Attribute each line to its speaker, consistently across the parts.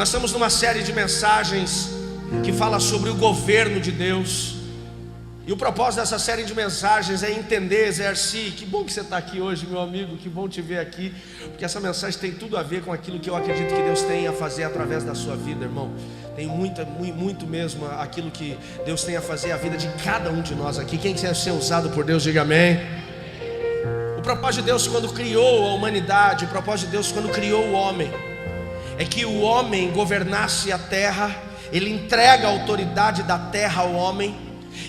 Speaker 1: Nós estamos numa série de mensagens que fala sobre o governo de Deus. E o propósito dessa série de mensagens é entender, exercer. Que bom que você está aqui hoje, meu amigo, que bom te ver aqui, porque essa mensagem tem tudo a ver com aquilo que eu acredito que Deus tem a fazer através da sua vida, irmão. Tem muito mesmo aquilo que Deus tem a fazer a vida de cada um de nós aqui. Quem quer ser usado por Deus, diga amém. O propósito de Deus quando criou a humanidade, o propósito de Deus quando criou o homem, é que o homem governasse a terra. Ele entrega a autoridade da terra ao homem,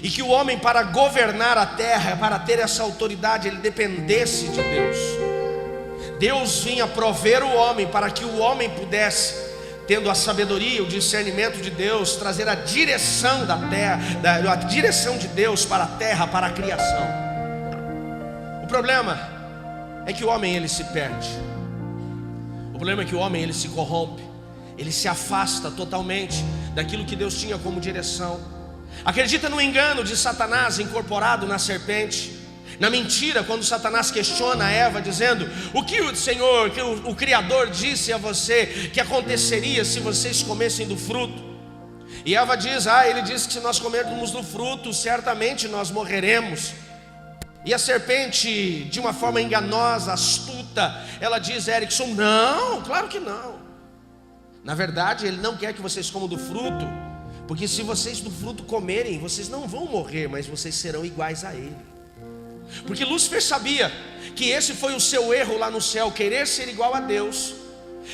Speaker 1: e que o homem, para governar a terra, para ter essa autoridade, ele dependesse de Deus. Deus vinha prover o homem para que o homem pudesse, tendo a sabedoria, o discernimento de Deus, trazer a direção da terra, a direção de Deus para a terra, para a criação. O problema é que o homem ele se perde. O problema é que o homem ele se corrompe. Ele se afasta totalmente daquilo que Deus tinha como direção. Acredita no engano de Satanás incorporado na serpente, na mentira, quando Satanás questiona Eva, dizendo: o que o Senhor, que o Criador disse a você que aconteceria se vocês comessem do fruto? E Eva diz: ele disse que se nós comermos do fruto, certamente nós morreremos. E a serpente, de uma forma enganosa, astuta, ela diz: Erickson, não, claro que não. Na verdade, ele não quer que vocês comam do fruto, porque se vocês do fruto comerem, vocês não vão morrer, mas vocês serão iguais a ele. Porque Lúcifer sabia que esse foi o seu erro lá no céu, querer ser igual a Deus.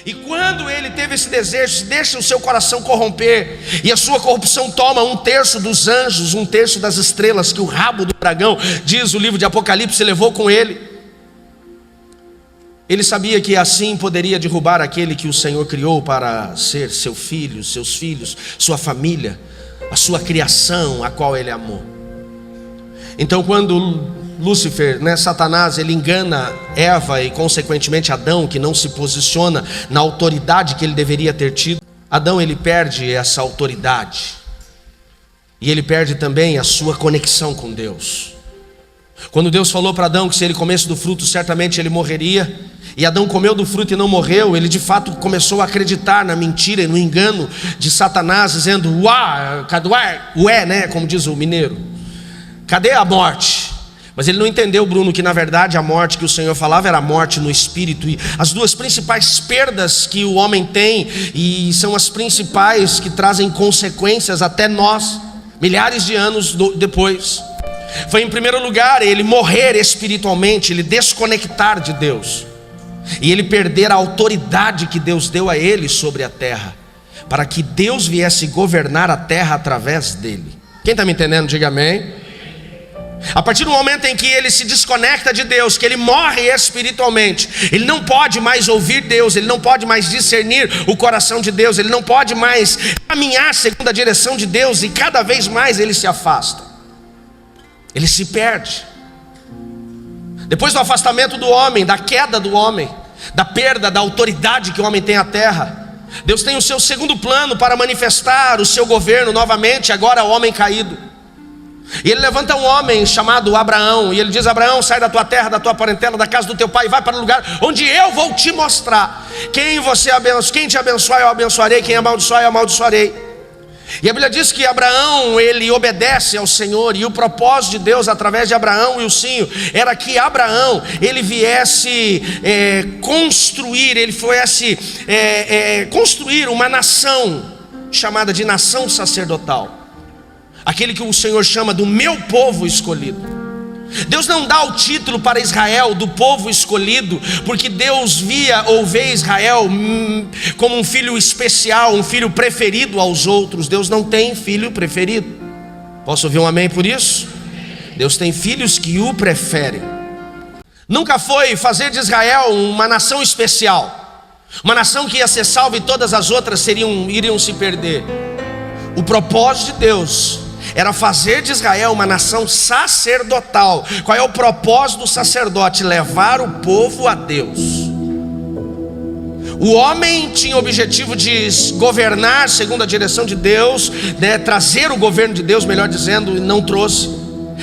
Speaker 1: E quando ele teve esse desejo, deixa o seu coração corromper, e a sua corrupção toma 1/3 dos anjos, 1/3 das estrelas, que o rabo do dragão, diz o livro de Apocalipse, levou com ele. Ele sabia que assim poderia derrubar aquele que o Senhor criou para ser seu filho, seus filhos, sua família, a sua criação, a qual ele amou. Então quando Lúcifer, Satanás, ele engana Eva e consequentemente Adão, que não se posiciona na autoridade que ele deveria ter tido, Adão ele perde essa autoridade. E ele perde também a sua conexão com Deus. Quando Deus falou para Adão que se ele comesse do fruto, certamente ele morreria, e Adão comeu do fruto e não morreu, ele de fato começou a acreditar na mentira e no engano de Satanás, dizendo: ué, como diz o mineiro, cadê a morte? Mas ele não entendeu, Bruno, que na verdade a morte que o Senhor falava era a morte no espírito. E as duas principais perdas que o homem tem, e são as principais que trazem consequências até nós, milhares de anos depois, foi em primeiro lugar ele morrer espiritualmente, ele desconectar de Deus, e ele perder a autoridade que Deus deu a ele sobre a terra, para que Deus viesse governar a terra através dele. Quem está me entendendo, diga amém. A partir do momento em que ele se desconecta de Deus, que ele morre espiritualmente, ele não pode mais ouvir Deus, ele não pode mais discernir o coração de Deus, ele não pode mais caminhar segundo a direção de Deus, e cada vez mais ele se afasta, ele se perde. Depois do afastamento do homem, da queda do homem, da perda da autoridade que o homem tem à terra, Deus tem o seu segundo plano para manifestar o seu governo novamente, agora o homem caído. E ele levanta um homem chamado Abraão, e ele diz: Abraão, sai da tua terra, da tua parentela, da casa do teu pai, e vai para o lugar onde eu vou te mostrar. Quem te abençoar eu abençoarei, quem amaldiçoar eu amaldiçoarei. E a Bíblia diz que Abraão, ele obedece ao Senhor, e o propósito de Deus através de Abraão e o sim, era que Abraão, ele viesse construir uma nação, chamada de nação sacerdotal, aquele que o Senhor chama do meu povo escolhido. Deus não dá o título para Israel do povo escolhido, porque Deus vê Israel como um filho especial, um filho preferido aos outros. Deus não tem filho preferido. Posso ouvir um amém por isso? Deus tem filhos que o preferem. Nunca foi fazer de Israel uma nação especial, uma nação que ia ser salva e todas as outras iriam se perder. O propósito de Deus era fazer de Israel uma nação sacerdotal. Qual é o propósito do sacerdote? Levar o povo a Deus. O homem tinha o objetivo de governar segundo a direção de Deus, trazer o governo de Deus, melhor dizendo, e não trouxe.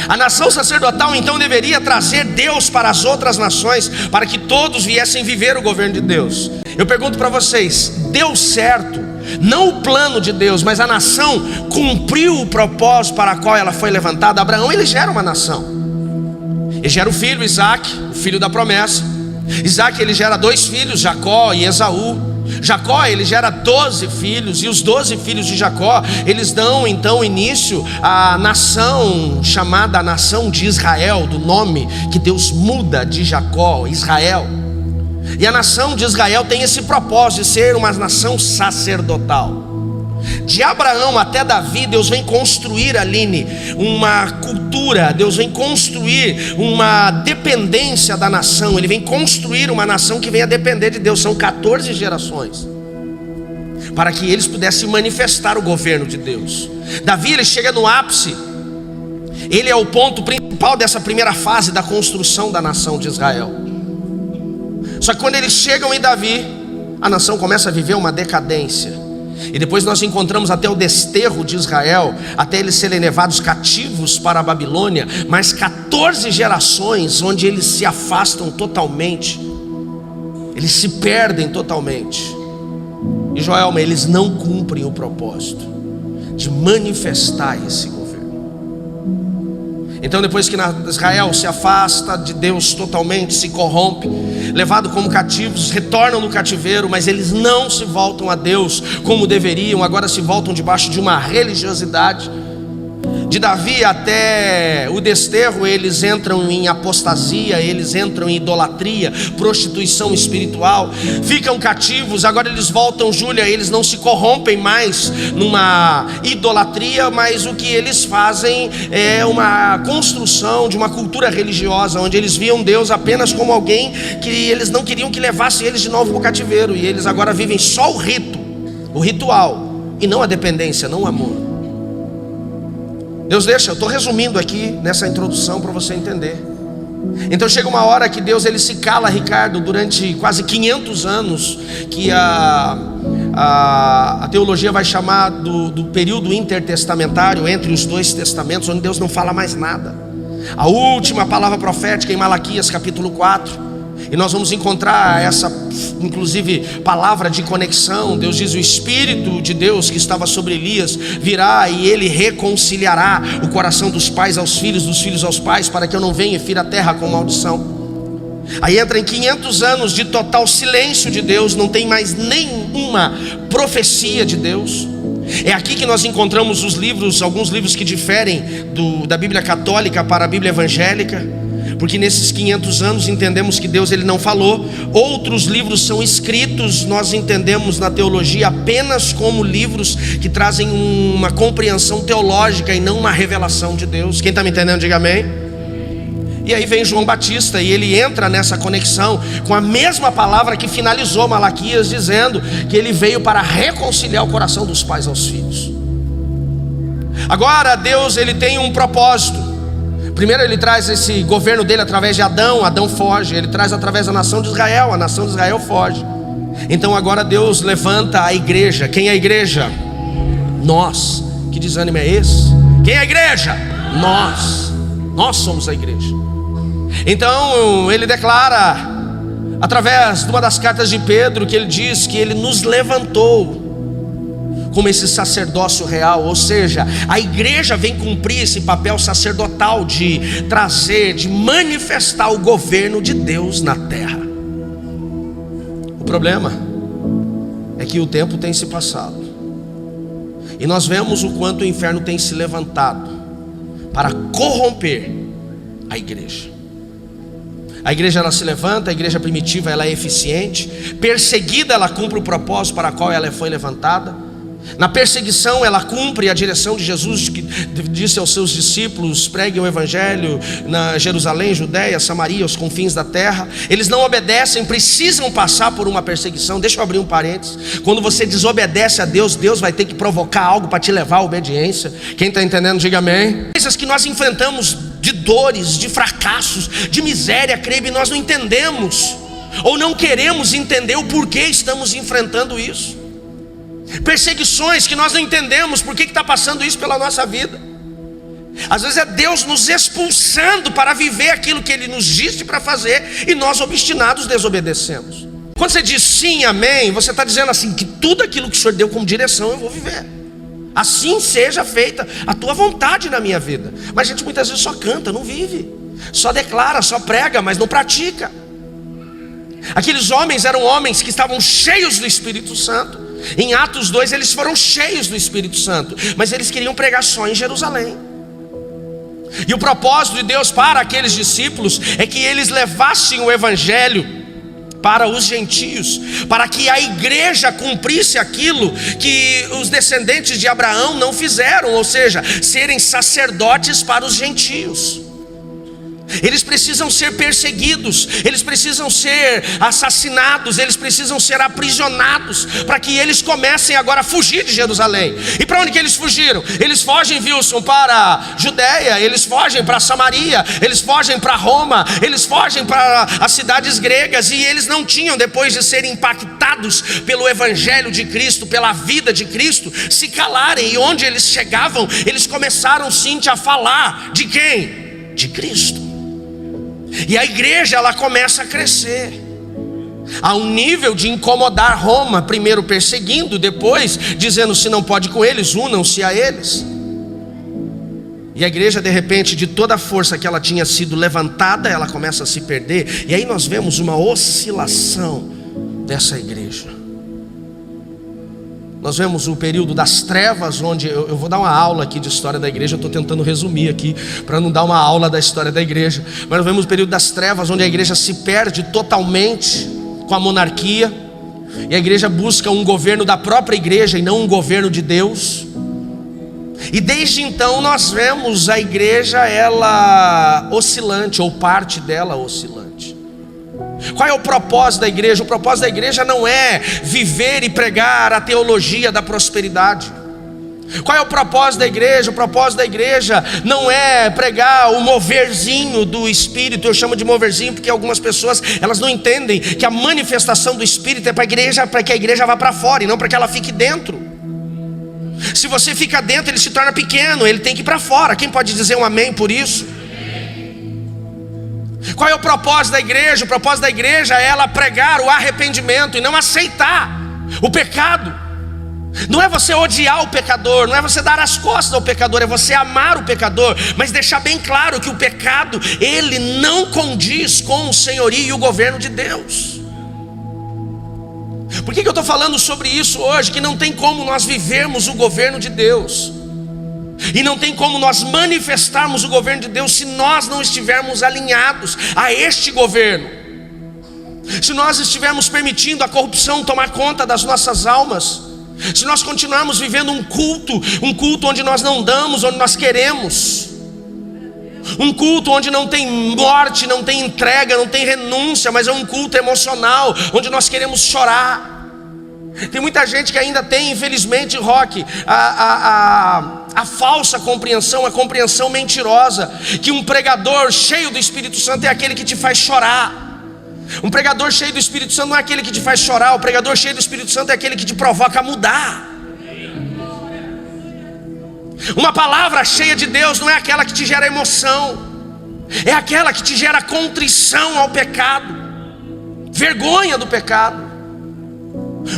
Speaker 1: A nação sacerdotal então deveria trazer Deus para as outras nações, para que todos viessem viver o governo de Deus. Eu pergunto para vocês, deu certo não o plano de Deus, mas a nação cumpriu o propósito para o qual ela foi levantada. Abraão, ele gera uma nação. Ele gera o filho Isaac, o filho da promessa. Isaac, ele gera 2 filhos, Jacó e Esaú. Jacó, ele gera 12 filhos, e os 12 filhos de Jacó, eles dão então início à nação chamada a nação de Israel, do nome que Deus muda de Jacó, Israel. E a nação de Israel tem esse propósito de ser uma nação sacerdotal. De Abraão até Davi, Deus vem construir, Aline, uma cultura. Deus vem construir uma dependência da nação. Ele vem construir uma nação que venha depender de Deus. São 14 gerações para que eles pudessem manifestar o governo de Deus. Davi, ele chega no ápice. Ele é o ponto principal dessa primeira fase da construção da nação de Israel. Só que quando eles chegam em Davi, a nação começa a viver uma decadência. E depois nós encontramos até o desterro de Israel, até eles serem levados cativos para a Babilônia. Mais 14 gerações onde eles se afastam totalmente, eles se perdem totalmente. E Joelma, eles não cumprem o propósito de manifestar esse governo. Então depois que Israel se afasta de Deus totalmente, se corrompe, levado como cativos, retornam no cativeiro, mas eles não se voltam a Deus como deveriam. Agora se voltam debaixo de uma religiosidade. De Davi até o desterro, eles entram em apostasia, eles entram em idolatria, prostituição espiritual, ficam cativos. Agora eles voltam, Júlia, eles não se corrompem mais numa idolatria, mas o que eles fazem é uma construção de uma cultura religiosa, onde eles viam Deus apenas como alguém que eles não queriam que levasse eles de novo para o cativeiro. E eles agora vivem só o rito, o ritual, e não a dependência, não o amor. Deus deixa, eu estou resumindo aqui nessa introdução para você entender. Então chega uma hora que Deus, ele se cala, Ricardo, durante quase 500 anos, que a teologia vai chamar do período intertestamentário, entre os 2 testamentos, onde Deus não fala mais nada. A última palavra profética em Malaquias capítulo 4. E nós vamos encontrar essa, inclusive, palavra de conexão. Deus diz: o Espírito de Deus que estava sobre Elias virá e ele reconciliará o coração dos pais aos filhos, dos filhos aos pais, para que eu não venha e fira a terra com maldição. Aí entra em 500 anos de total silêncio de Deus, não tem mais nenhuma profecia de Deus. É aqui que nós encontramos os livros, alguns livros que diferem da Bíblia católica para a Bíblia evangélica. Porque nesses 500 anos entendemos que Deus, ele não falou. Outros livros são escritos, nós entendemos na teologia apenas como livros que trazem uma compreensão teológica e não uma revelação de Deus. Quem está me entendendo, diga amém. E aí vem João Batista e ele entra nessa conexão com a mesma palavra que finalizou Malaquias, dizendo que ele veio para reconciliar o coração dos pais aos filhos. Agora Deus, ele tem um propósito. Primeiro ele traz esse governo dele através de Adão. Adão foge, ele traz através da nação de Israel. A nação de Israel foge. Então agora Deus levanta a igreja. Quem é a igreja? Nós. Que desânimo é esse? Quem é a igreja? Nós somos a igreja. Então ele declara, através de uma das cartas de Pedro, que ele diz que ele nos levantou como esse sacerdócio real. Ou seja, a igreja vem cumprir esse papel sacerdotal de trazer, de manifestar o governo de Deus na terra. O problema é que o tempo tem se passado e nós vemos o quanto o inferno tem se levantado para corromper a igreja. A igreja, ela se levanta, a igreja primitiva, ela é eficiente. Perseguida, ela cumpre o propósito para o qual ela foi levantada. Na perseguição ela cumpre a direção de Jesus, que disse aos seus discípulos: preguem o evangelho na Jerusalém, Judeia, Samaria, aos confins da terra. Eles não obedecem, precisam passar por uma perseguição. Deixa eu abrir um parênteses. Quando você desobedece a Deus, Deus vai ter que provocar algo para te levar à obediência. Quem está entendendo, diga amém. Coisas que nós enfrentamos de dores, de fracassos, de miséria, creio, e nós não entendemos, ou não queremos entender o porquê estamos enfrentando isso. Perseguições que nós não entendemos por que está passando isso pela nossa vida. Às vezes é Deus nos expulsando para viver aquilo que Ele nos disse para fazer, e nós, obstinados, desobedecemos. Quando você diz sim, amém, você está dizendo assim, que tudo aquilo que o Senhor deu como direção eu vou viver. Assim seja feita a tua vontade na minha vida. Mas a gente muitas vezes só canta, não vive. Só declara, só prega, mas não pratica. Aqueles homens eram homens que estavam cheios do Espírito Santo. Em Atos 2 eles foram cheios do Espírito Santo, mas eles queriam pregar só em Jerusalém. E o propósito de Deus para aqueles discípulos é que eles levassem o Evangelho para os gentios, para que a igreja cumprisse aquilo que os descendentes de Abraão não fizeram, ou seja, serem sacerdotes para os gentios. Eles precisam ser perseguidos, eles precisam ser assassinados, eles precisam ser aprisionados, para que eles comecem agora a fugir de Jerusalém. E para onde que eles fugiram? Eles fogem, Wilson, para a Judéia, eles fogem para Samaria, eles fogem para Roma, eles fogem para as cidades gregas. E eles não tinham, depois de serem impactados pelo Evangelho de Cristo, pela vida de Cristo, se calarem. E onde eles chegavam, eles começaram sim a falar de quem? De Cristo. E a igreja ela começa a crescer a um nível de incomodar Roma, primeiro perseguindo, depois dizendo se não pode com eles, unam-se a eles. E a igreja de repente, de toda a força que ela tinha sido levantada, ela começa a se perder. E aí nós vemos uma oscilação dessa igreja. Nós vemos o período das trevas, onde eu vou dar uma aula aqui de história da igreja. Eu estou tentando resumir aqui, para não dar uma aula da história da igreja. Mas nós vemos o período das trevas, onde a igreja se perde totalmente com a monarquia. E a igreja busca um governo da própria igreja e não um governo de Deus. E desde então nós vemos a igreja ela oscilante, ou parte dela oscilante. Qual é o propósito da igreja? O propósito da igreja não é viver e pregar a teologia da prosperidade. Qual é o propósito da igreja? O propósito da igreja não é pregar o moverzinho do Espírito. Eu chamo de moverzinho porque algumas pessoas elas não entendem que a manifestação do Espírito é para que a igreja vá para fora e não para que ela fique dentro. Se você fica dentro, ele se torna pequeno, ele tem que ir para fora. Quem pode dizer um amém por isso? Qual é o propósito da igreja? O propósito da igreja é ela pregar o arrependimento e não aceitar o pecado. Não é você odiar o pecador, não é você dar as costas ao pecador, é você amar o pecador, mas deixar bem claro que o pecado, ele não condiz com o senhorio e o governo de Deus. Por que eu estou falando sobre isso hoje? Que não tem como nós vivermos o governo de Deus, e não tem como nós manifestarmos o governo de Deus se nós não estivermos alinhados a este governo. Se nós estivermos permitindo a corrupção tomar conta das nossas almas, se nós continuarmos vivendo um culto onde nós não damos, onde nós queremos, um culto onde não tem morte, não tem entrega, não tem renúncia, mas é um culto emocional, onde nós queremos chorar. Tem muita gente que ainda tem, infelizmente, Roque, a falsa compreensão, a compreensão mentirosa, que um pregador cheio do Espírito Santo é aquele que te faz chorar. Um pregador cheio do Espírito Santo não é aquele que te faz chorar. O pregador cheio do Espírito Santo é aquele que te provoca a mudar. Uma palavra cheia de Deus não é aquela que te gera emoção, é aquela que te gera contrição ao pecado, vergonha do pecado.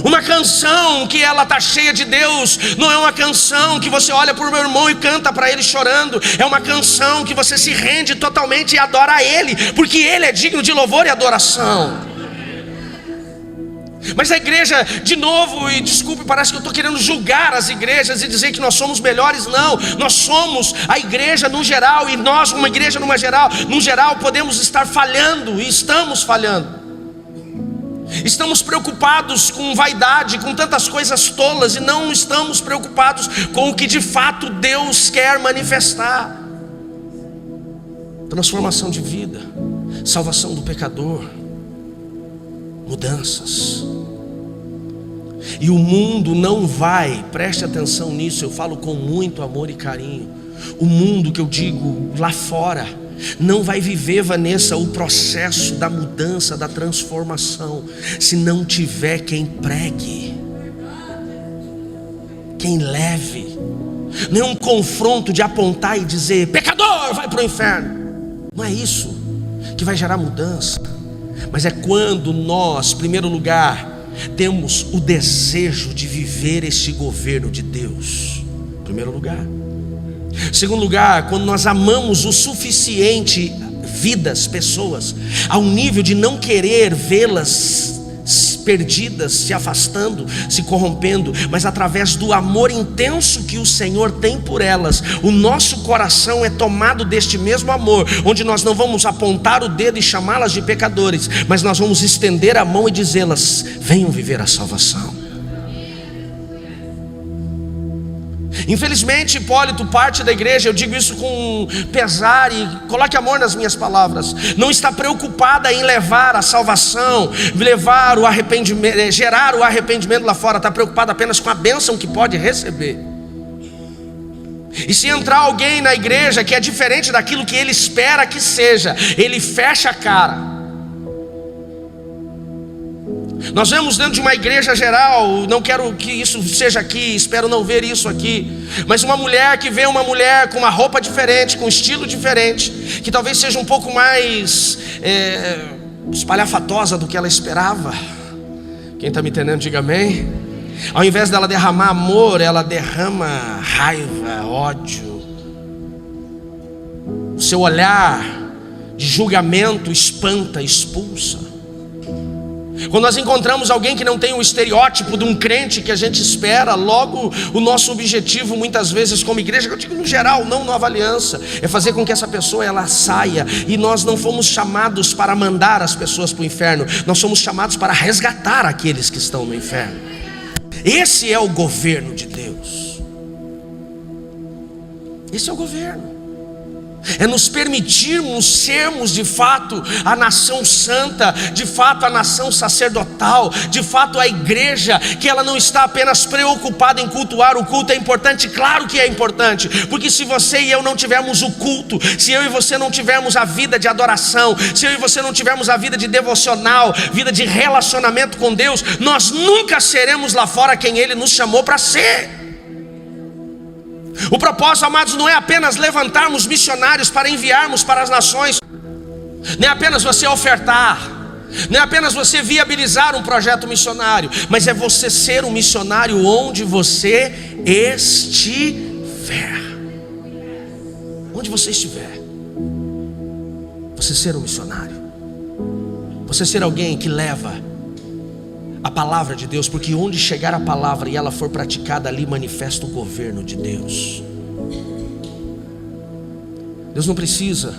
Speaker 1: Uma canção que ela está cheia de Deus não é uma canção que você olha para o meu irmão e canta para ele chorando. É uma canção que você se rende totalmente e adora a Ele, porque Ele é digno de louvor e adoração. Mas a igreja, de novo, e desculpe, parece que eu estou querendo julgar as igrejas e dizer que nós somos melhores. Não, nós somos a igreja no geral, e nós, uma igreja no geral, podemos estar falhando, e estamos falhando. Estamos preocupados com vaidade, com tantas coisas tolas, e não estamos preocupados com o que de fato Deus quer manifestar. Transformação de vida, salvação do pecador, mudanças. E o mundo não vai, preste atenção nisso, eu falo com muito amor e carinho. O mundo que eu digo lá fora não vai viver, Vanessa, o processo da mudança, da transformação, se não tiver quem pregue, quem leve. Não é um confronto de apontar e dizer: pecador, vai para o inferno. Não é isso que vai gerar mudança. mas é quando nós, em primeiro lugar, temos o desejo de viver este governo de Deus. Em primeiro lugar. Em segundo lugar, quando nós amamos o suficiente vidas, pessoas, ao nível de não querer vê-las perdidas, se afastando, se corrompendo, mas através do amor intenso que o Senhor tem por elas, o nosso coração é tomado deste mesmo amor, onde nós não vamos apontar o dedo e chamá-las de pecadores, mas nós vamos estender a mão e dizê-las: venham viver a salvação. Infelizmente, Hipólito, parte da igreja, eu digo isso com pesar e coloque amor nas minhas palavras, não está preocupada em levar a salvação, levar o arrependimento, gerar o arrependimento lá fora, está preocupada apenas com a bênção que pode receber. E se entrar alguém na igreja que é diferente daquilo que ele espera que seja, ele fecha a cara. Nós vemos dentro de uma igreja geral, não quero que isso seja aqui, espero não ver isso aqui, mas uma mulher que vê uma mulher com uma roupa diferente, com um estilo diferente, que talvez seja um pouco mais espalhafatosa do que ela esperava. Quem está me entendendo, diga amém. Ao invés dela derramar amor, ela derrama raiva, ódio. O seu olhar de julgamento espanta, expulsa. Quando nós encontramos alguém que não tem o estereótipo de um crente que a gente espera, logo o nosso objetivo muitas vezes como igreja, eu digo no geral, não Nova Aliança, é fazer com que essa pessoa ela saia. E nós não fomos chamados para mandar as pessoas para o inferno, nós somos chamados para resgatar aqueles que estão no inferno. Esse é o governo de Deus. Esse é o governo. É nos permitirmos sermos de fato a nação santa, de fato a nação sacerdotal, de fato a igreja, que ela não está apenas preocupada em cultuar. O culto é importante, claro que é importante, porque se você e eu não tivermos o culto, se eu e você não tivermos a vida de adoração, se eu e você não tivermos a vida de devocional, vida de relacionamento com Deus, nós nunca seremos lá fora quem Ele nos chamou para ser. O propósito, amados, não é apenas levantarmos missionários para enviarmos para as nações, nem apenas você ofertar, nem apenas você viabilizar um projeto missionário, mas é você ser um missionário onde você estiver. Onde você estiver, você ser um missionário, você ser alguém que leva a palavra de Deus, porque onde chegar a palavra e ela for praticada, ali manifesta o governo de Deus. Deus não precisa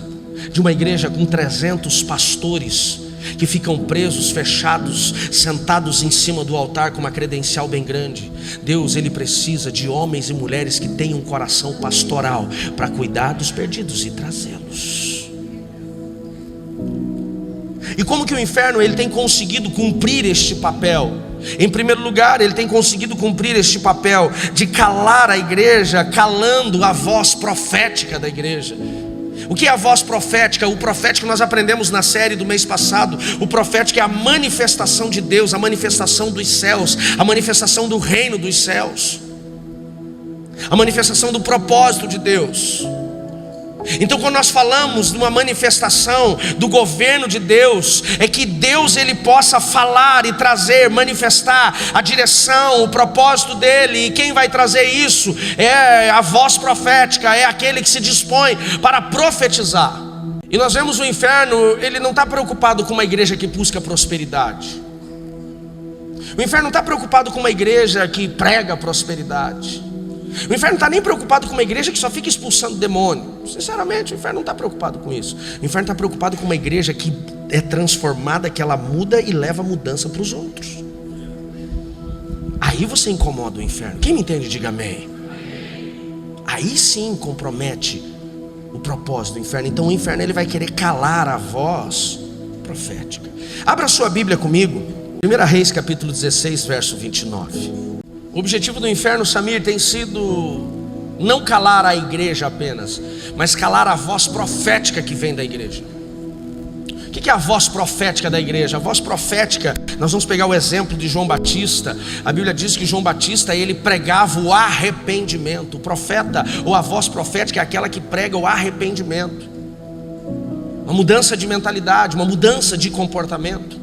Speaker 1: de uma igreja com 300 pastores que ficam presos, fechados, sentados em cima do altar com uma credencial bem grande. Deus, Ele precisa de homens e mulheres que tenham um coração pastoral para cuidar dos perdidos e trazê-los. E como que o inferno ele tem conseguido cumprir este papel? Em primeiro lugar, ele tem conseguido cumprir este papel de calar a igreja, calando a voz profética da igreja. O que é a voz profética? O profético nós aprendemos na série do mês passado. O profético é a manifestação de Deus, a manifestação dos céus, a manifestação do reino dos céus, a manifestação do propósito de Deus. Então, quando nós falamos de uma manifestação do governo de Deus, é que Deus ele possa falar e trazer, manifestar a direção, o propósito dele. E quem vai trazer isso é a voz profética, é aquele que se dispõe para profetizar. E nós vemos o inferno, ele não está preocupado com uma igreja que busca prosperidade. O inferno não está preocupado com uma igreja que prega prosperidade. O inferno não está nem preocupado com uma igreja que só fica expulsando demônio. Sinceramente, o inferno não está preocupado com isso. O inferno está preocupado com uma igreja que é transformada, que ela muda e leva mudança para os outros. Aí você incomoda o inferno. Quem me entende, diga amém. Aí sim compromete o propósito do inferno. Então o inferno ele vai querer calar a voz profética. Abra sua Bíblia comigo, 1 Reis capítulo 16, verso 29. O objetivo do inferno, Samir, tem sido não calar a igreja apenas, mas calar a voz profética que vem da igreja. O que é a voz profética da igreja? A voz profética, nós vamos pegar o exemplo de João Batista. A Bíblia diz que João Batista, ele pregava o arrependimento. O profeta, ou a voz profética, é aquela que prega o arrependimento. uma mudança de mentalidade, uma mudança de comportamento.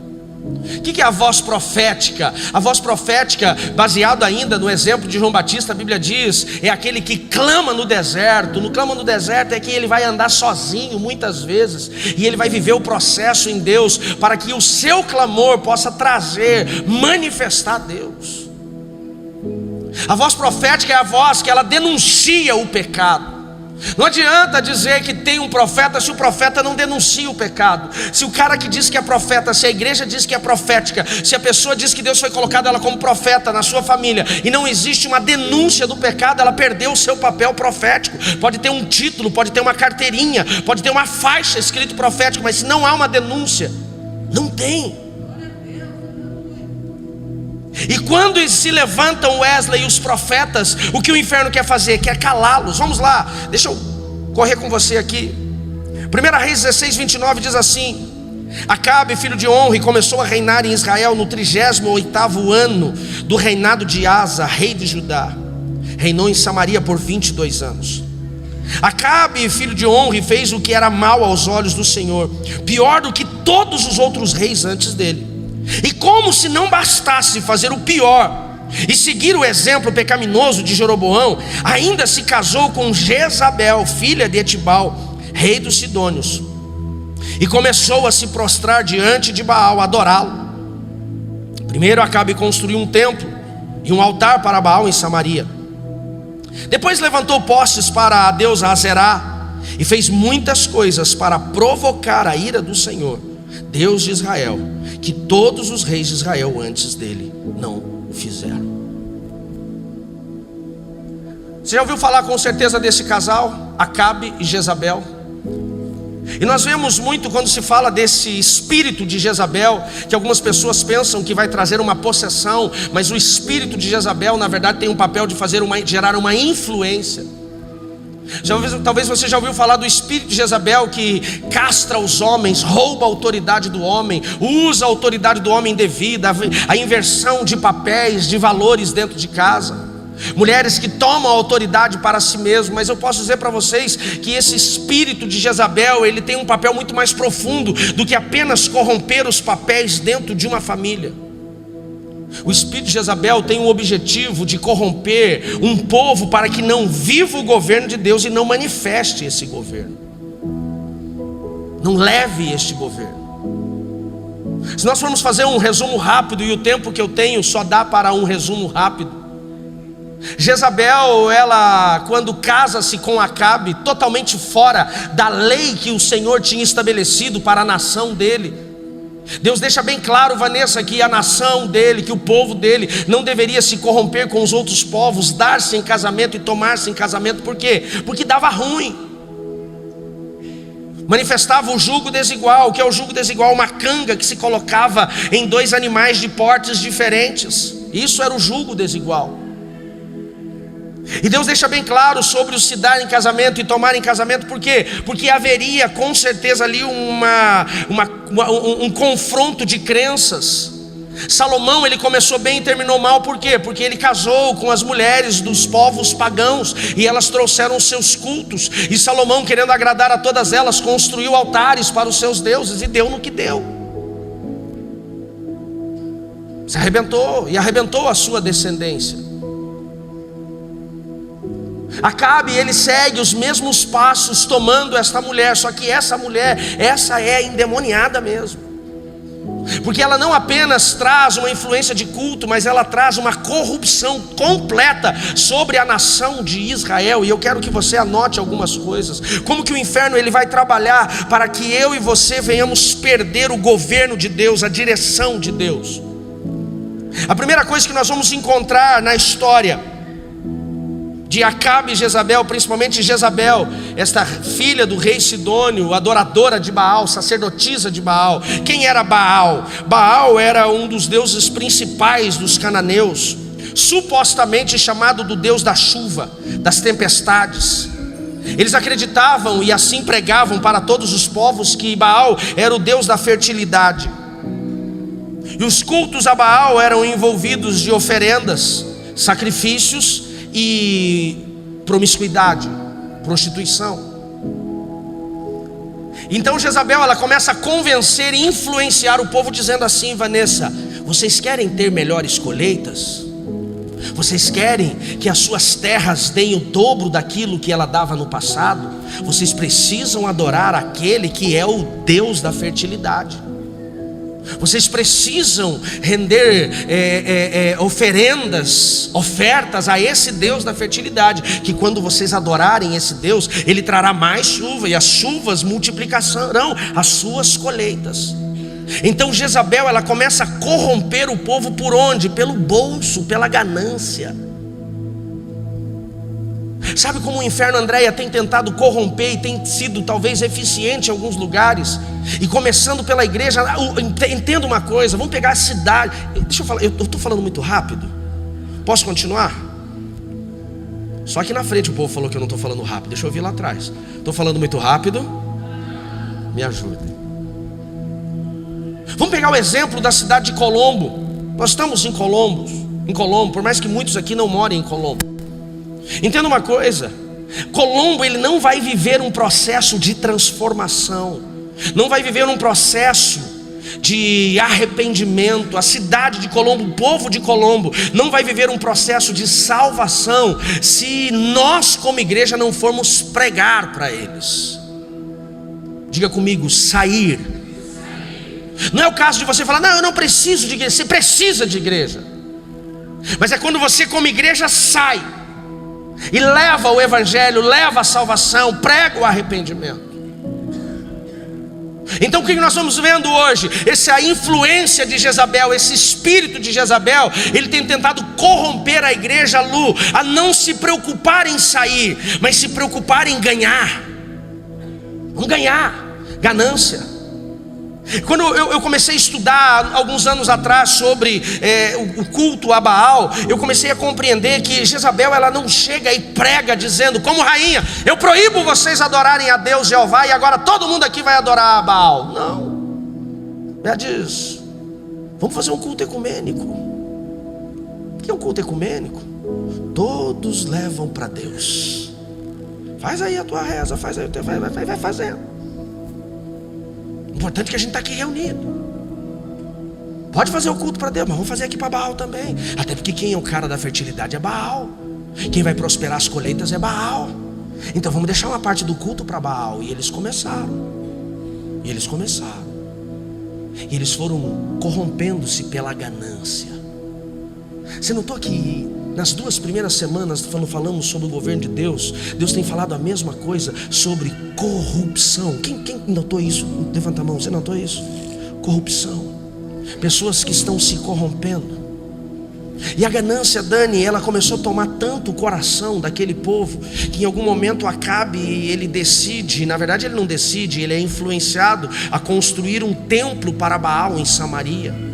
Speaker 1: O que é a voz profética? A voz profética, baseado ainda no exemplo de João Batista, a Bíblia diz, é aquele que clama no deserto. No clama no deserto é que ele vai andar sozinho muitas vezes, e ele vai viver o processo em Deus, para que o seu clamor possa trazer, manifestar Deus. A voz profética é a voz que ela denuncia o pecado. Não adianta dizer que tem um profeta se o profeta não denuncia o pecado. Se o cara que diz que é profeta, se a igreja diz que é profética, se a pessoa diz que Deus foi colocado ela como profeta na sua família, e não existe uma denúncia do pecado, ela perdeu o seu papel profético. Pode ter um título, pode ter uma carteirinha, pode ter uma faixa escrito profético, mas se não há uma denúncia, não tem. E quando se levantam Wesley e os profetas, o que o inferno quer fazer? Quer calá-los. Vamos lá, deixa eu correr com você aqui. 1 Reis 16, 29 diz assim: Acabe, filho de Onri, começou a reinar em Israel no 38º ano do reinado de Asa, rei de Judá. Reinou em Samaria por 22 anos. Acabe, filho de Onri, fez o que era mal aos olhos do Senhor, pior do que todos os outros reis antes dele. E como se não bastasse fazer o pior e seguir o exemplo pecaminoso de Jeroboão, ainda se casou com Jezabel, filha de Etibal, rei dos Sidônios, e começou a se prostrar diante de Baal, adorá-lo. Primeiro Acabe construiu um templo e um altar para Baal em Samaria. Depois levantou postes para a deusa Azerá e fez muitas coisas para provocar a ira do Senhor, Deus de Israel, que todos os reis de Israel antes dele não o fizeram. Você já ouviu falar com certeza desse casal, Acabe e Jezabel? E nós vemos muito quando se fala desse espírito de Jezabel, que algumas pessoas pensam que vai trazer uma possessão, mas o espírito de Jezabel na verdade tem um papel de gerar uma influência. Talvez você já ouviu falar do espírito de Jezabel, que castra os homens, rouba a autoridade do homem, usa a autoridade do homem indevida, a inversão de papéis, de valores dentro de casa. Mulheres que tomam a autoridade para si mesmas. Mas eu posso dizer para vocês que esse espírito de Jezabel, ele tem um papel muito mais profundo do que apenas corromper os papéis dentro de uma família. O espírito de Jezabel tem o objetivo de corromper um povo para que não viva o governo de Deus e não manifeste esse governo, não leve este governo. Se nós formos fazer um resumo rápido, e o tempo que eu tenho só dá para um resumo rápido, Jezabel, ela quando casa-se com Acabe, totalmente fora da lei que o Senhor tinha estabelecido para a nação dele. Deus deixa bem claro, Vanessa, que a nação dele, que o povo dele não deveria se corromper com os outros povos, dar-se em casamento e tomar-se em casamento. Por quê? Porque dava ruim. Manifestava o jugo desigual. O que é o jugo desigual? Uma canga que se colocava em dois animais de portes diferentes. Isso era o jugo desigual. E Deus deixa bem claro sobre o se dar em casamento e tomar em casamento. Por quê? Porque haveria com certeza ali um confronto de crenças. Salomão, ele começou bem e terminou mal. Por quê? Porque ele casou com as mulheres dos povos pagãos, e elas trouxeram os seus cultos. E Salomão, querendo agradar a todas elas, construiu altares para os seus deuses, e deu no que deu. Se arrebentou, e arrebentou a sua descendência. Acabe, ele segue os mesmos passos, tomando esta mulher. Só que essa mulher, essa é endemoniada mesmo, porque ela não apenas traz uma influência de culto, mas ela traz uma corrupção completa sobre a nação de Israel. E eu quero que você anote algumas coisas. Como que o inferno ele vai trabalhar para que eu e você venhamos perder o governo de Deus, a direção de Deus. A primeira coisa que nós vamos encontrar na história de Acabe e Jezabel, principalmente Jezabel, esta filha do rei Sidônio, adoradora de Baal, sacerdotisa de Baal. Quem era Baal? Baal era um dos deuses principais dos cananeus, supostamente chamado do deus da chuva, das tempestades. Eles acreditavam e assim pregavam para todos os povos que Baal era o deus da fertilidade. E os cultos a Baal eram envolvidos de oferendas, sacrifícios e promiscuidade, prostituição. Então Jezabel, ela começa a convencer e influenciar o povo, dizendo assim: Vanessa, vocês querem ter melhores colheitas? Vocês querem que as suas terras deem o dobro daquilo que ela dava no passado? Vocês precisam adorar aquele que é o Deus da fertilidade. Vocês precisam render ofertas a esse Deus da fertilidade, que quando vocês adorarem esse Deus, Ele trará mais chuva, e as chuvas multiplicarão as suas colheitas. Então Jezabel, ela começa a corromper o povo por onde? Pelo bolso, pela ganância. Sabe como o inferno, Andréia, tem tentado corromper e tem sido talvez eficiente em alguns lugares? E começando pela igreja. Entenda uma coisa, vamos pegar a cidade. Deixa eu falar, eu estou falando muito rápido. Posso continuar? Só aqui na frente o povo falou que eu não estou falando rápido. Deixa eu ouvir lá atrás. Estou falando muito rápido? Me ajuda. Vamos pegar o exemplo da cidade de Colombo. Nós estamos em Colombo, por mais que muitos aqui não morem em Colombo. Entenda uma coisa: Colombo, ele não vai viver um processo de transformação, não vai viver um processo de arrependimento. A cidade de Colombo, o povo de Colombo, não vai viver um processo de salvação se nós como igreja não formos pregar para eles. Diga comigo: sair. Não é o caso de você falar: não, eu não preciso de igreja. Você precisa de igreja, mas é quando você como igreja sai e leva o evangelho, leva a salvação, prega o arrependimento. Então o que nós estamos vendo hoje? Essa influência de Jezabel, esse espírito de Jezabel, ele tem tentado corromper a igreja, Lu, a não se preocupar em sair, mas se preocupar em ganhar. Vamos ganhar, ganância. Quando eu comecei a estudar alguns anos atrás sobre o culto a Baal, eu comecei a compreender que Jezabel, ela não chega e prega dizendo como rainha: eu proíbo vocês adorarem a Deus Jeová e agora todo mundo aqui vai adorar a Baal. Não. Ela diz: vamos fazer um culto ecumênico. O que é um culto ecumênico? Todos levam para Deus. Faz aí a tua reza, faz aí o teu, vai fazendo. Importante que a gente está aqui reunido. Pode fazer o culto para Deus, mas vamos fazer aqui para Baal também. Até porque quem é o cara da fertilidade é Baal. Quem vai prosperar as colheitas é Baal. Então vamos deixar uma parte do culto para Baal. E eles começaram. E eles foram corrompendo-se pela ganância. Você notou que nas 2 primeiras semanas, quando falamos sobre o governo de Deus, Deus tem falado a mesma coisa sobre corrupção. Quem notou isso? Levanta a mão, você notou isso? Corrupção. Pessoas que estão se corrompendo. E a ganância, Dani, ela começou a tomar tanto o coração daquele povo, que em algum momento Acabe, ele decide, na verdade ele não decide, ele é influenciado a construir um templo para Baal em Samaria.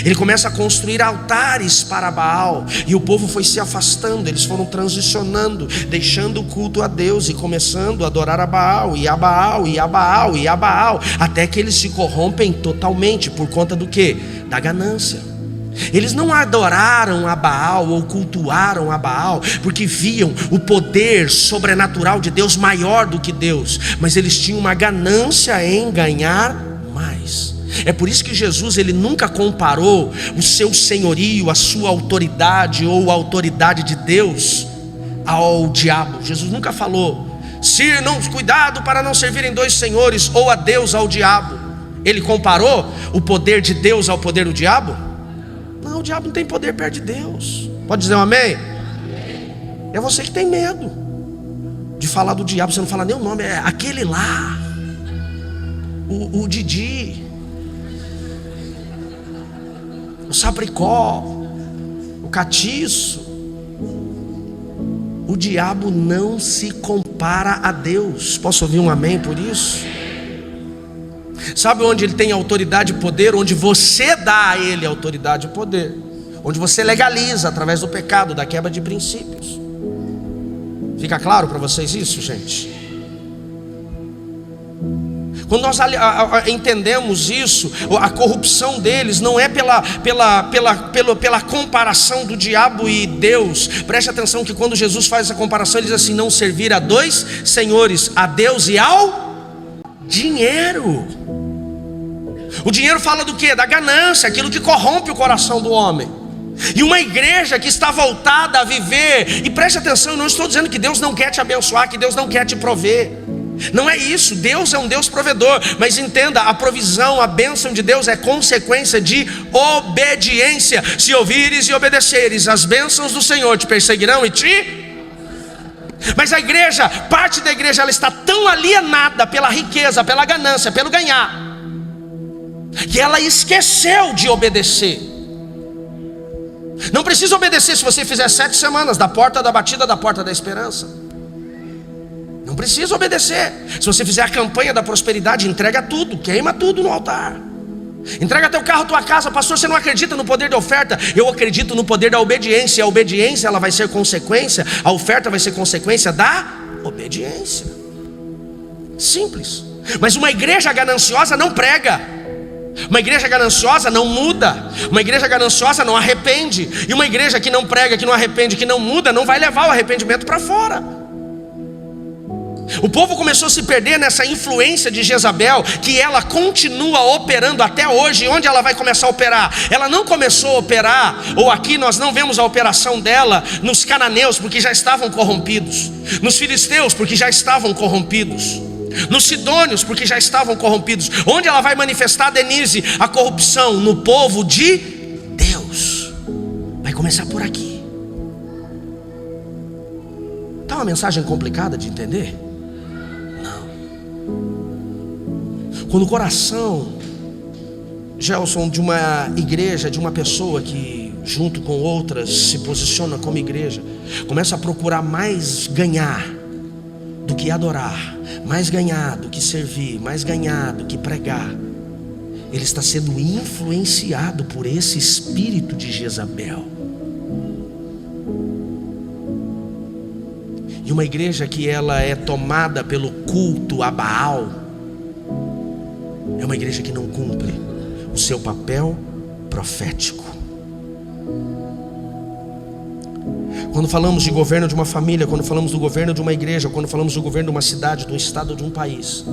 Speaker 1: Ele começa a construir altares para Baal, e o povo foi se afastando, eles foram transicionando, deixando o culto a Deus e começando a adorar a Baal, e a Baal, e a Baal, e a Baal, até que eles se corrompem totalmente. Por conta do quê? Da ganância. Eles não adoraram a Baal ou cultuaram a Baal porque viam o poder sobrenatural de Deus maior do que Deus, mas eles tinham uma ganância em ganhar mais. É por isso que Jesus, ele nunca comparou o seu senhorio, a sua autoridade ou a autoridade de Deus ao diabo. Jesus nunca falou: cuidado para não servirem 2 senhores, ou a Deus ao diabo. Ele comparou o poder de Deus ao poder do diabo? Não, o diabo não tem poder perto de Deus. Pode dizer um amém? É você que tem medo de falar do diabo. Você não fala nem o nome, é aquele lá, o Didi, o Sabricó, o Catiço. O diabo não se compara a Deus. Posso ouvir um amém por isso? Sabe onde ele tem autoridade e poder? Onde você dá a ele autoridade e poder. Onde você legaliza através do pecado, da quebra de princípios. Fica claro para vocês isso, gente? Quando nós entendemos isso, a corrupção deles não é pela comparação do diabo e Deus. Preste atenção que quando Jesus faz essa comparação, ele diz assim: não servir a 2 senhores, a Deus e ao Dinheiro. O dinheiro fala do quê? Da ganância, aquilo que corrompe o coração do homem. E uma igreja que está voltada a viver, e preste atenção, eu não estou dizendo que Deus não quer te abençoar, que Deus não quer te prover. Não é isso, Deus é um Deus provedor. Mas entenda, a provisão, a bênção de Deus é consequência de obediência. Se ouvires e obedeceres, as bênçãos do Senhor te perseguirão e te... Mas a igreja, parte da igreja, ela está tão alienada pela riqueza, pela ganância, pelo ganhar, que ela esqueceu de obedecer. Não precisa obedecer se você fizer 7 semanas da porta da batida da porta da esperança. Não precisa obedecer. Se você fizer a campanha da prosperidade, entrega tudo, queima tudo no altar. Entrega teu carro, tua casa. Pastor, você não acredita no poder da oferta? Eu acredito no poder da obediência. A obediência, ela vai ser consequência. A oferta vai ser consequência da obediência. Simples. Mas uma igreja gananciosa não prega. Uma igreja gananciosa não muda. Uma igreja gananciosa não arrepende. E uma igreja que não prega, que não arrepende, que não muda, não vai levar o arrependimento para fora. O povo começou a se perder nessa influência de Jezabel, que ela continua operando até hoje. Onde ela vai começar a operar? Ela não começou a operar, ou aqui nós não vemos a operação dela nos cananeus, porque já estavam corrompidos, nos filisteus, porque já estavam corrompidos, nos sidônios, porque já estavam corrompidos. Onde ela vai manifestar, Denise, a corrupção? No povo de Deus. Vai começar por aqui. Tá uma mensagem complicada de entender? Não. Quando o coração, Gelson, de uma igreja, de uma pessoa que junto com outras se posiciona como igreja, começa a procurar mais ganhar do que adorar, mais ganhar do que servir, mais ganhar do que pregar, ele está sendo influenciado por esse espírito de Jezabel. E uma igreja que ela é tomada pelo culto a Baal é uma igreja que não cumpre o seu papel profético. Quando falamos de governo de uma família, quando falamos do governo de uma igreja, quando falamos do governo de uma cidade, de um estado, de um país,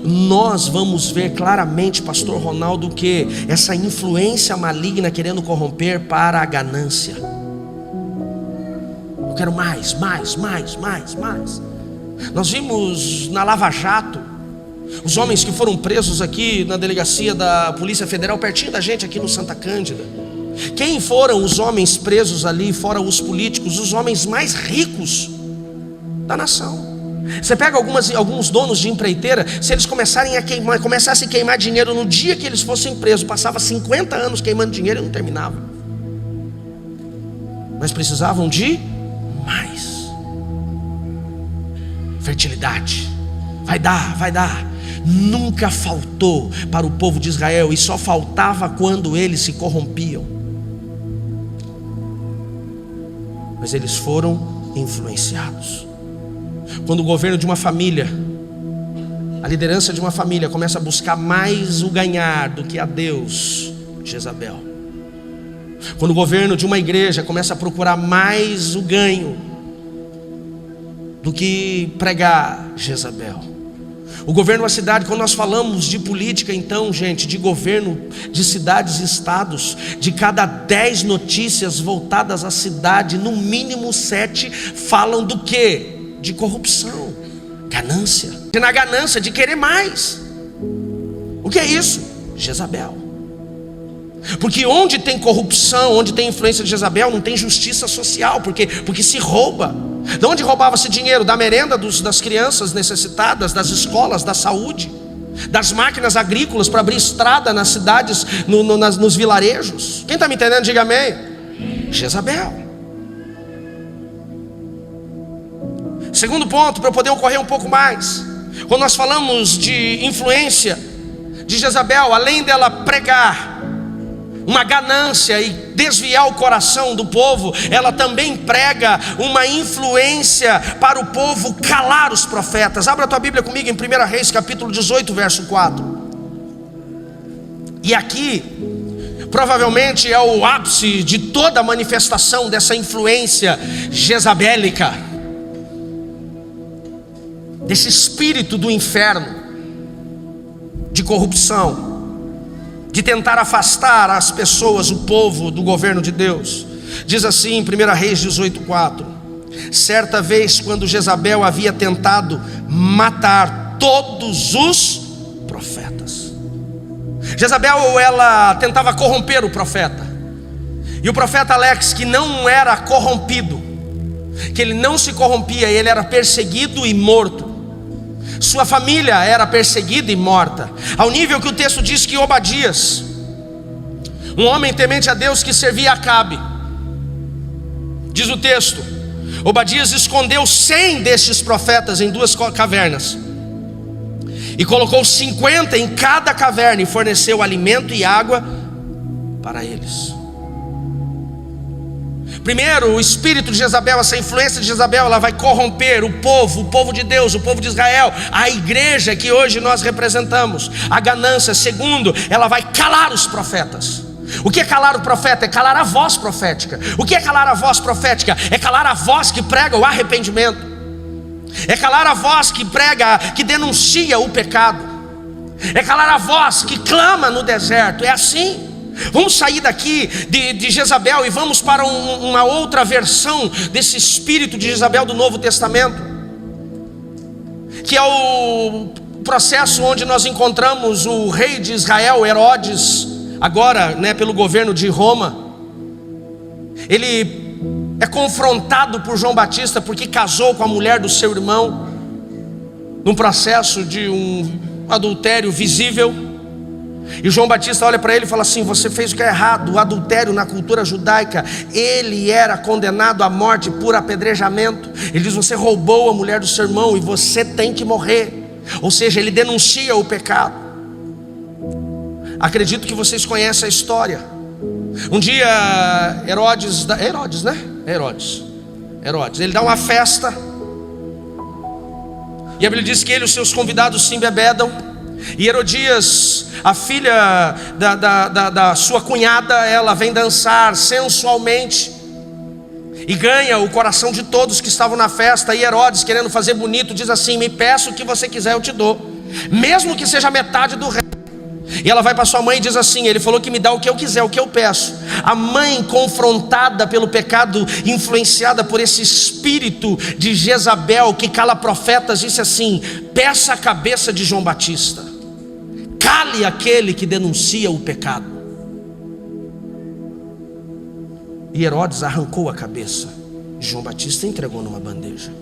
Speaker 1: nós vamos ver claramente, pastor Ronaldo, que essa influência maligna querendo corromper para a ganância. Eu quero mais. Nós vimos na Lava Jato os homens que foram presos aqui na delegacia da Polícia Federal, pertinho da gente aqui no Santa Cândida. Quem foram os homens presos ali, fora os políticos? Os homens mais ricos da nação. Você pega alguns donos de empreiteira, se eles começassem a queimar dinheiro no dia que eles fossem presos, passava 50 anos queimando dinheiro e não terminava. Mas precisavam de mais. Fertilidade. Vai dar. Nunca faltou para o povo de Israel, e só faltava quando eles se corrompiam. Mas eles foram influenciados. Quando o governo de uma família, a liderança de uma família começa a buscar mais o ganhar do que a Deus, Jezabel. Quando o governo de uma igreja começa a procurar mais o ganho do que pregar, Jezabel. O governo da cidade, quando nós falamos de política, então, gente, de governo de cidades e estados, de cada 10 notícias voltadas à cidade, no mínimo 7 falam do quê? De corrupção, ganância. E na ganância de querer mais. O que é isso? Jezabel. Porque onde tem corrupção, onde tem influência de Jezabel, não tem justiça social. Porque se rouba. De onde roubava-se dinheiro? Da merenda das crianças necessitadas, das escolas, da saúde, das máquinas agrícolas para abrir estrada nas cidades, nos vilarejos. Quem está me entendendo, diga amém. Jezabel. Segundo ponto, para eu poder ocorrer um pouco mais, quando nós falamos de influência de Jezabel, além dela pregar uma ganância e desviar o coração do povo, ela também prega uma influência para o povo calar os profetas. Abra a tua Bíblia comigo em 1 Reis capítulo 18, verso 4. E aqui provavelmente é o ápice de toda a manifestação dessa influência jezabélica, desse espírito do inferno. de corrupção, de tentar afastar as pessoas, o povo, do governo de Deus. Diz assim em 1 Reis 18:4: certa vez, quando Jezabel havia tentado matar todos os profetas. Jezabel, ela tentava corromper o profeta. E o profeta Alex, que não era corrompido, que ele não se corrompia, ele era perseguido e morto. Sua família era perseguida e morta, ao nível que o texto diz que Obadias, um homem temente a Deus que servia a Acabe, diz o texto, Obadias escondeu 100 destes profetas em 2 cavernas e colocou 50 em cada caverna e forneceu alimento e água para eles. Primeiro, o espírito de Jezabel, essa influência de Jezabel, ela vai corromper o povo de Deus, o povo de Israel, a igreja que hoje nós representamos. A ganância. Segundo, ela vai calar os profetas. O que é calar o profeta? É calar a voz profética. O que é calar a voz profética? É calar a voz que prega o arrependimento. É calar a voz que prega, que denuncia o pecado. É calar a voz que clama no deserto. É assim. Vamos sair daqui de Jezabel e vamos para uma outra versão desse espírito de Jezabel do Novo Testamento, que é o processo onde nós encontramos o rei de Israel, Herodes, agora, pelo governo de Roma. Ele é confrontado por João Batista porque casou com a mulher do seu irmão, num processo de um adultério visível. E João Batista olha para ele e fala assim: você fez o que é errado. O adultério na cultura judaica, ele era condenado à morte por apedrejamento. Ele diz: você roubou a mulher do seu irmão e você tem que morrer. Ou seja, ele denuncia o pecado. Acredito que vocês conhecem a história. Um dia Herodes, ele dá uma festa, e a Bíblia diz que ele e os seus convidados se embebedam. E Herodias, a filha da sua cunhada, ela vem dançar sensualmente e ganha o coração de todos que estavam na festa. E Herodes, querendo fazer bonito, diz assim: me peça o que você quiser, eu te dou, mesmo que seja metade do reino. E ela vai para sua mãe e diz assim: ele falou que me dá o que eu quiser, o que eu peço. A mãe, confrontada pelo pecado, influenciada por esse espírito de Jezabel que cala profetas, disse assim: peça a cabeça de João Batista, cale aquele que denuncia o pecado. E Herodes arrancou a cabeça de João Batista e entregou numa bandeja.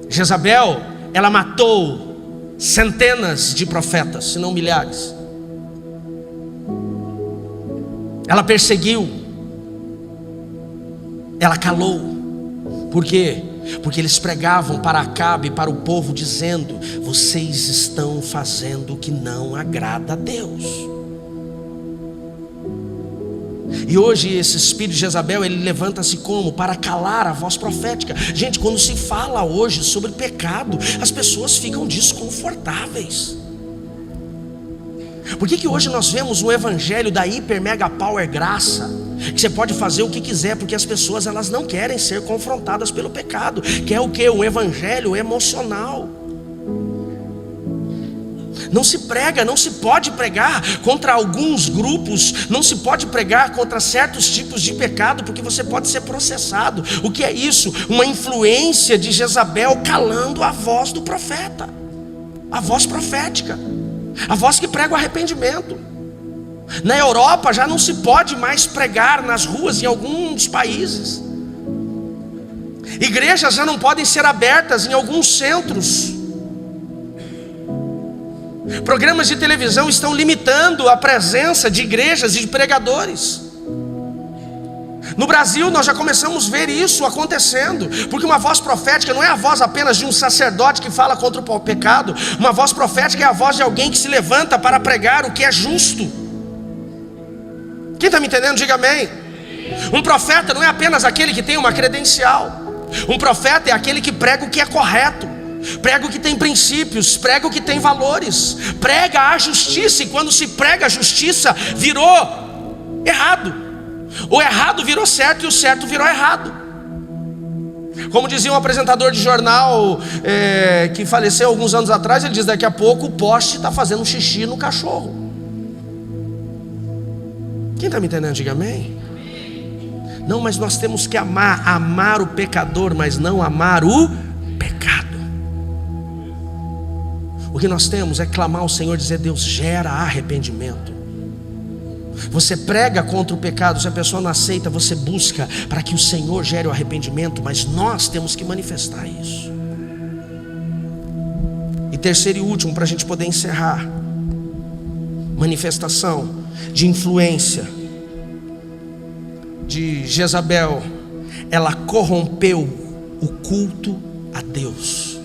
Speaker 1: Jezabel, ela matou centenas de profetas, se não milhares. Ela perseguiu, ela calou. Por quê? Porque eles pregavam para Acabe e para o povo dizendo: vocês estão fazendo o que não agrada a Deus. E hoje esse espírito de Jezabel, ele levanta-se como? Para calar a voz profética. Gente, quando se fala hoje sobre pecado, as pessoas ficam desconfortáveis. Por que hoje nós vemos um evangelho da hiper mega power graça, que você pode fazer o que quiser? Porque as pessoas, elas não querem ser confrontadas pelo pecado. Quer o quê? Um evangelho emocional. Não se prega, não se pode pregar contra alguns grupos, não se pode pregar contra certos tipos de pecado, porque você pode ser processado. O que é isso? Uma influência de Jezabel calando a voz do profeta, a voz profética, a voz que prega o arrependimento. Na Europa já não se pode mais pregar nas ruas em alguns países. Igrejas já não podem ser abertas em alguns centros. Programas de televisão estão limitando a presença de igrejas e de pregadores. No Brasil nós já começamos a ver isso acontecendo, porque uma voz profética não é a voz apenas de um sacerdote que fala contra o pecado. Uma voz profética é a voz de alguém que se levanta para pregar o que é justo. Quem está me entendendo, diga amém. Um profeta não é apenas aquele que tem uma credencial. Um profeta é aquele que prega o que é correto, prega o que tem princípios, prega o que tem valores, prega a justiça. E quando se prega a justiça, virou errado. O errado virou certo e o certo virou errado. Como dizia um apresentador de jornal que faleceu alguns anos atrás, ele diz: daqui a pouco o poste está fazendo xixi no cachorro. Quem está me entendendo, diga amém. Não, mas nós temos que amar o pecador, mas não amar o pecado. O que nós temos é clamar ao Senhor, dizer: Deus, gera arrependimento. Você prega contra o pecado, se a pessoa não aceita, você busca para que o Senhor gere o arrependimento, mas nós temos que manifestar isso. E terceiro e último, para a gente poder encerrar: manifestação de influência de Jezabel. Ela corrompeu o culto a Deus.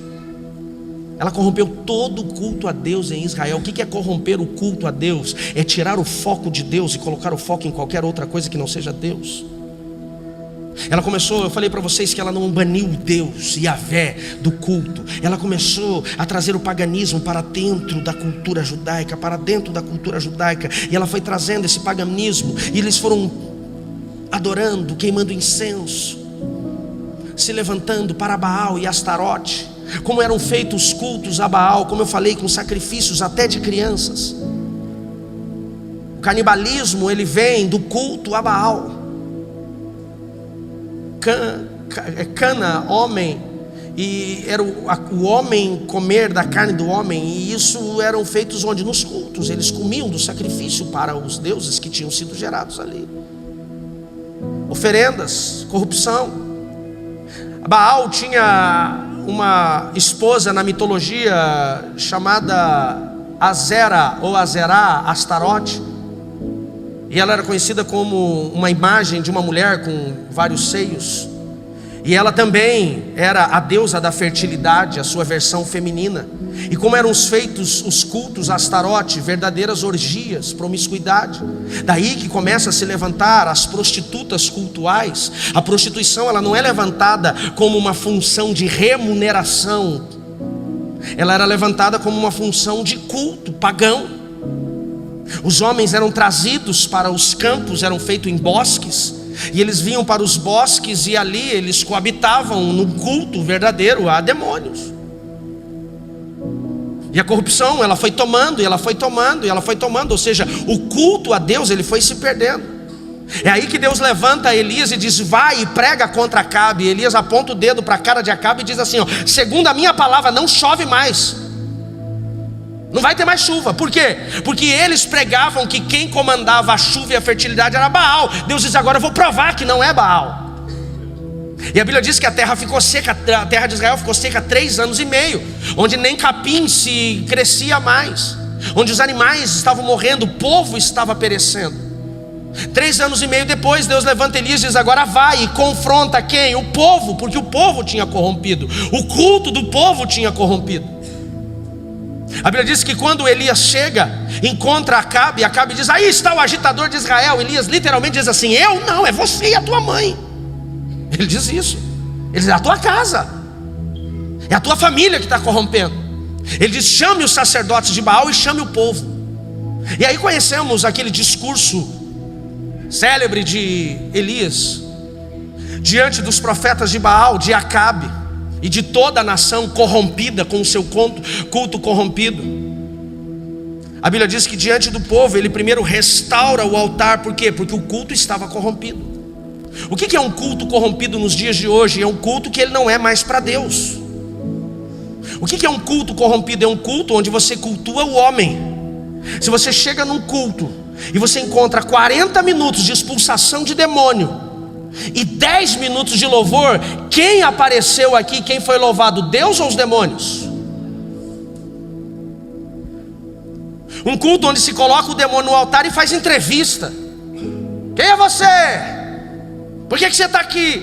Speaker 1: Ela corrompeu todo o culto a Deus em Israel. O que é corromper o culto a Deus? É tirar o foco de Deus e colocar o foco em qualquer outra coisa que não seja Deus. Ela começou, eu falei para vocês que ela não baniu Deus, Yahvé, do culto. Ela começou a trazer o paganismo para dentro da cultura judaica, e ela foi trazendo esse paganismo, e eles foram adorando, queimando incenso, se levantando para Baal e Astarote. Como eram feitos cultos a Baal, como eu falei, com sacrifícios até de crianças. O canibalismo, ele vem do culto a Baal. Cana, homem, e era o homem comer da carne do homem, e isso eram feitos onde? Nos cultos. Eles comiam do sacrifício para os deuses que tinham sido gerados ali. Oferendas, corrupção. Baal tinha uma esposa na mitologia chamada Azera ou Azerá, Astarote, e ela era conhecida como uma imagem de uma mulher com vários seios, e ela também era a deusa da fertilidade, a sua versão feminina. E como eram feitos os cultos a Astarote, verdadeiras orgias, promiscuidade. Daí que começa a se levantar as prostitutas cultuais. A prostituição, ela não é levantada como uma função de remuneração, ela era levantada como uma função de culto pagão. Os homens eram trazidos para os campos, eram feitos em bosques, e eles vinham para os bosques, e ali eles coabitavam num culto verdadeiro a demônios. E a corrupção, ela foi tomando, e ela foi tomando, e ela foi tomando. Ou seja, o culto a Deus, ele foi se perdendo. É aí que Deus levanta Elias e diz: vai e prega contra Acabe. E Elias aponta o dedo para a cara de Acabe e diz assim: ó, segundo a minha palavra, não chove mais. Não vai ter mais chuva. Por quê? Porque eles pregavam que quem comandava a chuva e a fertilidade era Baal. Deus diz: agora eu vou provar que não é Baal. E a Bíblia diz que a terra ficou seca, a terra de Israel ficou seca 3 anos e meio, onde nem capim se crescia mais, onde os animais estavam morrendo, o povo estava perecendo. 3 anos e meio depois, Deus levanta Elias e diz: agora vai e confronta quem? O povo, porque o povo tinha corrompido, o culto do povo tinha corrompido. A Bíblia diz que quando Elias chega, encontra Acabe, e Acabe diz: aí está o agitador de Israel. Elias literalmente diz assim: eu não, é você e a tua mãe. Ele diz isso. Ele diz: é a tua casa, é a tua família que está corrompendo. Ele diz: chame os sacerdotes de Baal e chame o povo. E aí conhecemos aquele discurso célebre de Elias diante dos profetas de Baal, de Acabe e de toda a nação corrompida com o seu culto corrompido. A Bíblia diz que diante do povo ele primeiro restaura o altar. Por quê? Porque o culto estava corrompido. O que é um culto corrompido nos dias de hoje? É um culto que ele não é mais para Deus. O que é um culto corrompido? É um culto onde você cultua o homem. Se você chega num culto e você encontra 40 minutos de expulsação de demônio e 10 minutos de louvor, quem apareceu aqui, quem foi louvado, Deus ou os demônios? Um culto onde se coloca o demônio no altar e faz entrevista. Quem é você? Por que você está aqui?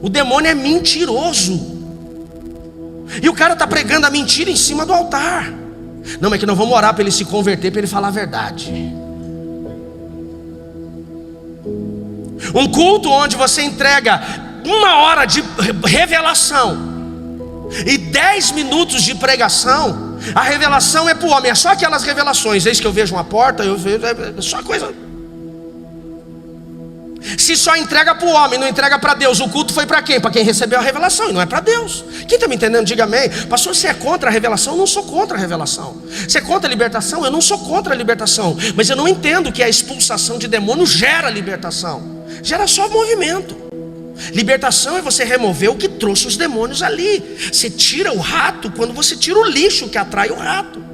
Speaker 1: O demônio é mentiroso, e o cara está pregando a mentira em cima do altar. Não, é que nós vamos orar para ele se converter, para ele falar a verdade. Um culto onde você entrega 1 hora de revelação e 10 minutos de pregação. A revelação é para o homem, é só aquelas revelações. Eis que eu vejo uma porta, eu vejo, é só coisa. Se só entrega para o homem, não entrega para Deus, o culto foi para quem? Para quem recebeu a revelação, e não é para Deus. Quem está me entendendo, diga amém. Pastor, você é contra a revelação? Eu não sou contra a revelação. Você é contra a libertação? Eu não sou contra a libertação. Mas eu não entendo que a expulsação de demônios gera libertação. Gera só movimento. Libertação é você remover o que trouxe os demônios ali. Você tira o rato quando você tira o lixo que atrai o rato.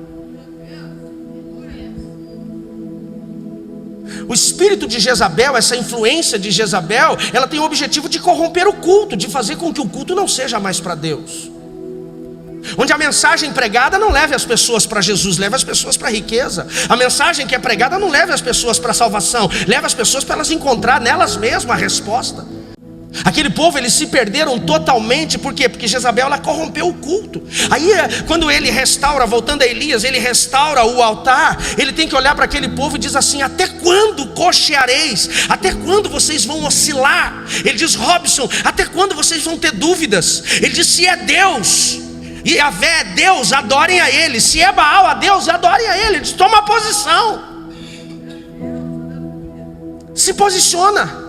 Speaker 1: O espírito de Jezabel, essa influência de Jezabel, ela tem o objetivo de corromper o culto, de fazer com que o culto não seja mais para Deus. Onde a mensagem pregada não leve as pessoas para Jesus, leva as pessoas para a riqueza. A mensagem que é pregada não leva as pessoas para a salvação, leva as pessoas para elas encontrar nelas mesmas a resposta. Aquele povo, eles se perderam totalmente. Por quê? Porque Jezabel, ela corrompeu o culto. Aí quando ele restaura, voltando a Elias, ele restaura o altar. Ele tem que olhar para aquele povo e diz assim: até quando cocheareis? Até quando vocês vão oscilar? Ele diz: Robson, até quando vocês vão ter dúvidas? Ele diz: se é Deus e Yahvé é Deus, adorem a Ele. Se é Baal a Deus, adorem a Ele. Ele diz: toma posição, se posiciona.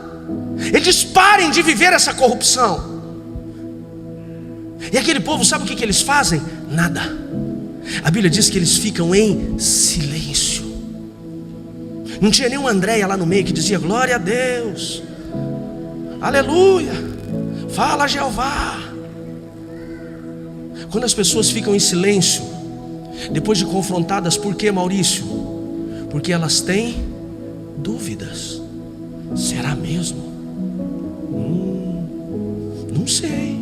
Speaker 1: Ele diz: parem de viver essa corrupção. E aquele povo, sabe o que eles fazem? Nada. A Bíblia diz que eles ficam em silêncio. Não tinha nenhum Andréia lá no meio que dizia: glória a Deus, aleluia, fala Jeová. Quando as pessoas ficam em silêncio, depois de confrontadas, por quê, Maurício? Porque elas têm dúvidas. Será mesmo? Não sei.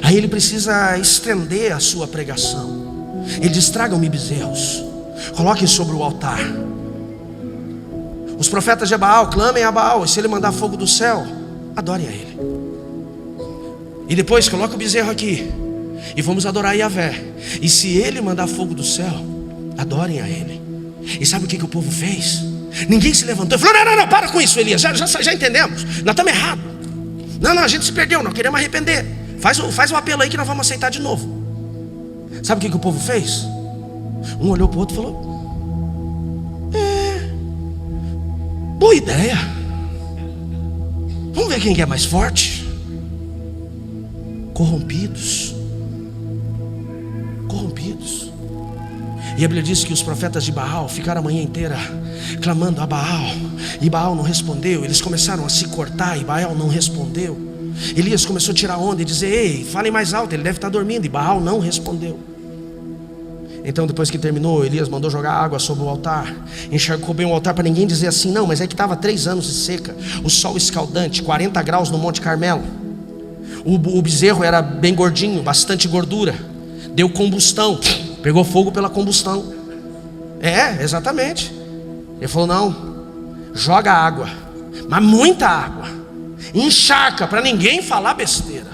Speaker 1: Aí ele precisa estender a sua pregação. Ele diz: tragam-me bezerros, coloquem sobre o altar. Os profetas de Baal, clamem a Baal, e se ele mandar fogo do céu, adorem a ele. E depois coloca o bezerro aqui, e vamos adorar Yahvé. E se ele mandar fogo do céu, adorem a ele. E sabe o que o povo fez? Ninguém se levantou e falou: não, para com isso, Elias, já entendemos, nós estamos errados. Não, a gente se perdeu, nós queremos arrepender. Faz um apelo aí que nós vamos aceitar de novo. Sabe o que o povo fez? Um olhou para o outro e falou: boa ideia. Vamos ver quem é mais forte. Corrompidos. E a Bíblia diz que os profetas de Baal ficaram a manhã inteira clamando a Baal, e Baal não respondeu. Eles começaram a se cortar e Baal não respondeu. Elias começou a tirar onda e dizer: ei, falem mais alto, ele deve estar dormindo. E Baal não respondeu. Então depois que terminou, Elias mandou jogar água sobre o altar, encharcou bem o altar para ninguém dizer assim: não, mas é que estava 3 anos de seca, o sol escaldante, 40 graus no Monte Carmelo. O bezerro era bem gordinho, bastante gordura, deu combustão, pegou fogo pela combustão. Exatamente. Ele falou: não, joga água, mas muita água, encharca para ninguém falar besteira.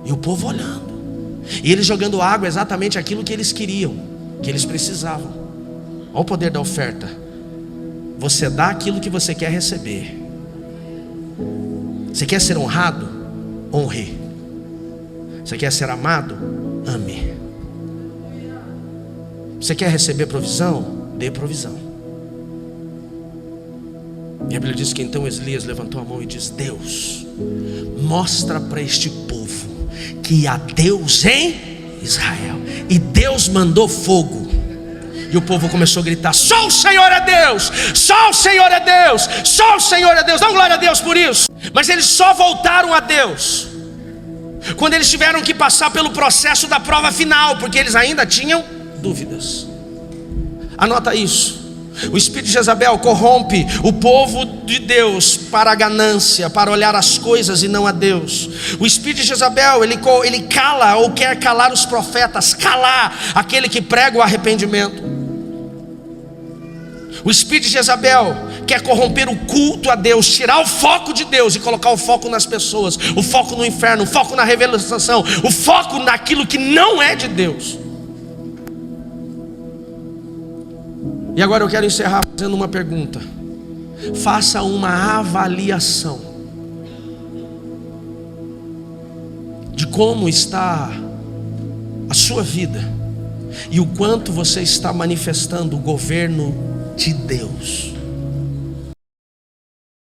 Speaker 1: E o povo olhando, e eles jogando água, exatamente aquilo que eles queriam, que eles precisavam. Olha o poder da oferta. Você dá aquilo que você quer receber. Você quer ser honrado? Honre. Você quer ser amado? Ame. Você quer receber provisão? Dê provisão. E a Bíblia diz que então Elias levantou a mão e diz: Deus, mostra para este povo que há Deus em Israel. E Deus mandou fogo. E o povo começou a gritar: só o Senhor é Deus, só o Senhor é Deus, só o Senhor é Deus. Dá glória a Deus por isso. Mas eles só voltaram a Deus quando eles tiveram que passar pelo processo da prova final, porque eles ainda tinham dúvidas. Anota isso. O espírito de Jezabel corrompe o povo de Deus para a ganância, para olhar as coisas e não a Deus. O espírito de Jezabel, ele cala ou quer calar os profetas, calar aquele que prega o arrependimento. O espírito de Jezabel quer corromper o culto a Deus, tirar o foco de Deus e colocar o foco nas pessoas, o foco no inferno, o foco na revelação, o foco naquilo que não é de Deus. E agora eu quero encerrar fazendo uma pergunta. Faça uma avaliação de como está a sua vida e o quanto você está manifestando o governo de Deus.